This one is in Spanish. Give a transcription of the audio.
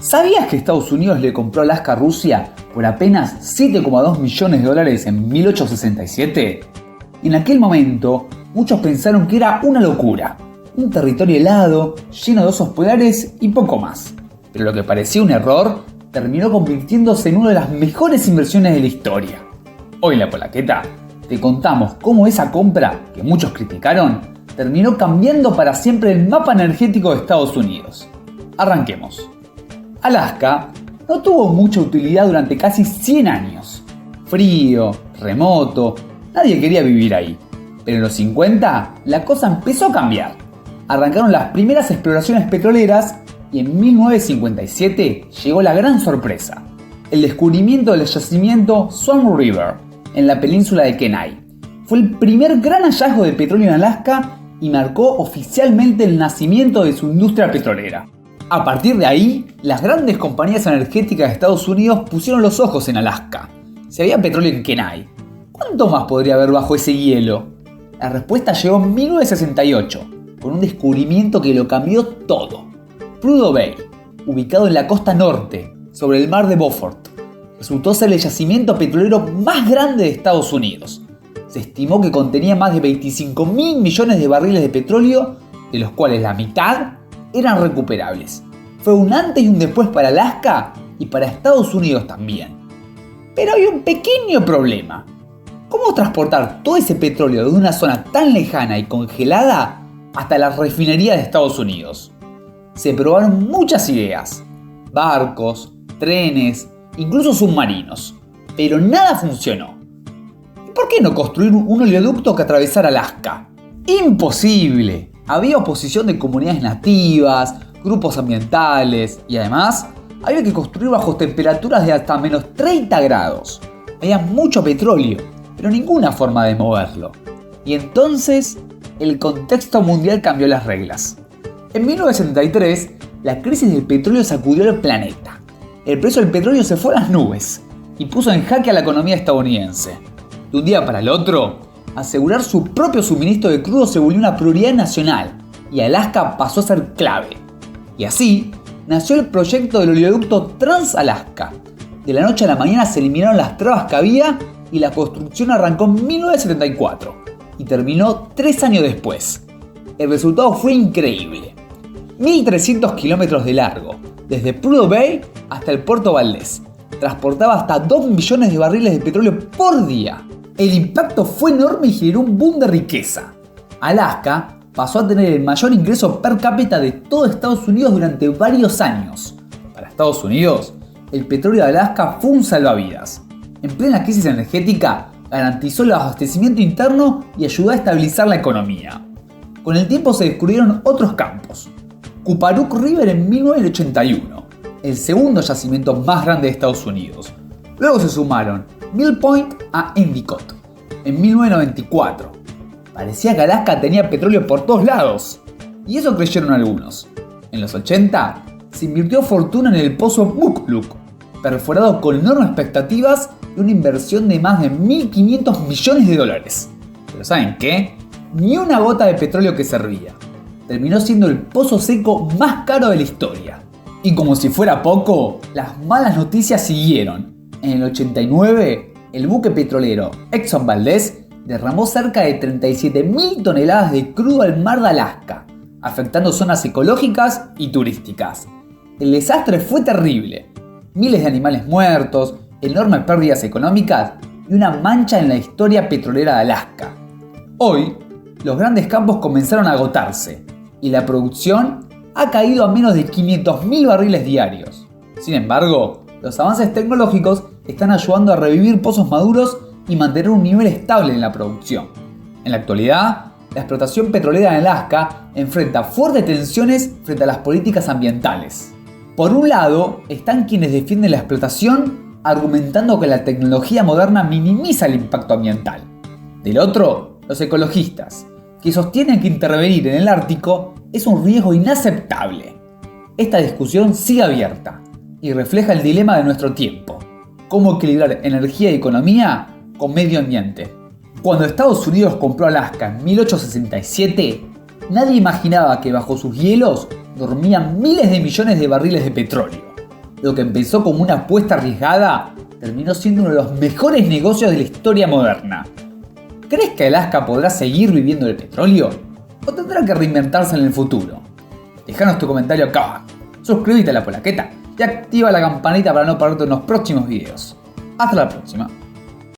¿Sabías que Estados Unidos le compró Alaska a Rusia por apenas $7,2 millones en 1867? En aquel momento, muchos pensaron que era una locura, un territorio helado, lleno de osos polares y poco más. Pero lo que parecía un error terminó convirtiéndose en una de las mejores inversiones de la historia. Hoy en La Polaqueta te contamos cómo esa compra, que muchos criticaron, terminó cambiando para siempre el mapa energético de Estados Unidos. Arranquemos. Alaska no tuvo mucha utilidad durante casi 100 años. Frío, remoto, nadie quería vivir ahí. Pero en los 50 la cosa empezó a cambiar. Arrancaron las primeras exploraciones petroleras y en 1957 llegó la gran sorpresa: el descubrimiento del yacimiento Swan River en la península de Kenai. Fue el primer gran hallazgo de petróleo en Alaska y marcó oficialmente el nacimiento de su industria petrolera. A partir de ahí, las grandes compañías energéticas de Estados Unidos pusieron los ojos en Alaska. Si había petróleo en Kenai, ¿cuánto más podría haber bajo ese hielo? La respuesta llegó en 1968, con un descubrimiento que lo cambió todo. Prudhoe Bay, ubicado en la costa norte, sobre el mar de Beaufort, resultó ser el yacimiento petrolero más grande de Estados Unidos. Se estimó que contenía más de 25.000 millones de barriles de petróleo, de los cuales la mitad eran recuperables. Fue un antes y un después para Alaska y para Estados Unidos también. Pero hay un pequeño problema. ¿Cómo transportar todo ese petróleo de una zona tan lejana y congelada hasta las refinerías de Estados Unidos? Se probaron muchas ideas: barcos, trenes, incluso submarinos. Pero nada funcionó. ¿Y por qué no construir un oleoducto que atravesara Alaska? ¡Imposible! Había oposición de comunidades nativas, grupos ambientales y además había que construir bajo temperaturas de hasta menos 30 grados. Había mucho petróleo, pero ninguna forma de moverlo. Y entonces el contexto mundial cambió las reglas. En 1973, la crisis del petróleo sacudió el planeta. El precio del petróleo se fue a las nubes y puso en jaque a la economía estadounidense. De un día para el otro, asegurar su propio suministro de crudo se volvió una prioridad nacional y Alaska pasó a ser clave. Y así nació el proyecto del oleoducto Trans-Alaska. De la noche a la mañana se eliminaron las trabas que había y la construcción arrancó en 1974 y terminó 3 años después. El resultado fue increíble: 1.300 kilómetros de largo, desde Prudhoe Bay hasta el puerto Valdez. Transportaba hasta 2 millones de barriles de petróleo por día. El impacto fue enorme y generó un boom de riqueza. Alaska pasó a tener el mayor ingreso per cápita de todo Estados Unidos durante varios años. Para Estados Unidos, el petróleo de Alaska fue un salvavidas. En plena crisis energética, garantizó el abastecimiento interno y ayudó a estabilizar la economía. Con el tiempo se descubrieron otros campos. Kuparuk River en 1981, el segundo yacimiento más grande de Estados Unidos. Luego se sumaron Mill Point a Endicott en 1994. Parecía que Alaska tenía petróleo por todos lados, y eso creyeron algunos. En los 80 se invirtió fortuna en el pozo Mukluk, perforado con enormes expectativas y una inversión de más de $1.500 millones. Pero ¿saben qué? Ni una gota de petróleo que servía. Terminó siendo el pozo seco más caro de la historia. Y como si fuera poco, las malas noticias siguieron. En el 89, el buque petrolero Exxon Valdez derramó cerca de 37.000 toneladas de crudo al mar de Alaska, afectando zonas ecológicas y turísticas. El desastre fue terrible: miles de animales muertos, enormes pérdidas económicas y una mancha en la historia petrolera de Alaska. Hoy, los grandes campos comenzaron a agotarse y la producción ha caído a menos de 500.000 barriles diarios. Sin embargo, los avances tecnológicos están ayudando a revivir pozos maduros y mantener un nivel estable en la producción. En la actualidad, la explotación petrolera en Alaska enfrenta fuertes tensiones frente a las políticas ambientales. Por un lado, están quienes defienden la explotación argumentando que la tecnología moderna minimiza el impacto ambiental. Del otro, los ecologistas, que sostienen que intervenir en el Ártico es un riesgo inaceptable. Esta discusión sigue abierta y refleja el dilema de nuestro tiempo: cómo equilibrar energía y economía con medio ambiente. Cuando Estados Unidos compró Alaska en 1867, nadie imaginaba que bajo sus hielos dormían miles de millones de barriles de petróleo. Lo que empezó como una apuesta arriesgada terminó siendo uno de los mejores negocios de la historia moderna. ¿Crees que Alaska podrá seguir viviendo del petróleo? ¿O tendrá que reinventarse en el futuro? Déjanos tu comentario acá abajo, suscríbete a la polaqueta y activa la campanita para no perderte los próximos videos. Hasta la próxima.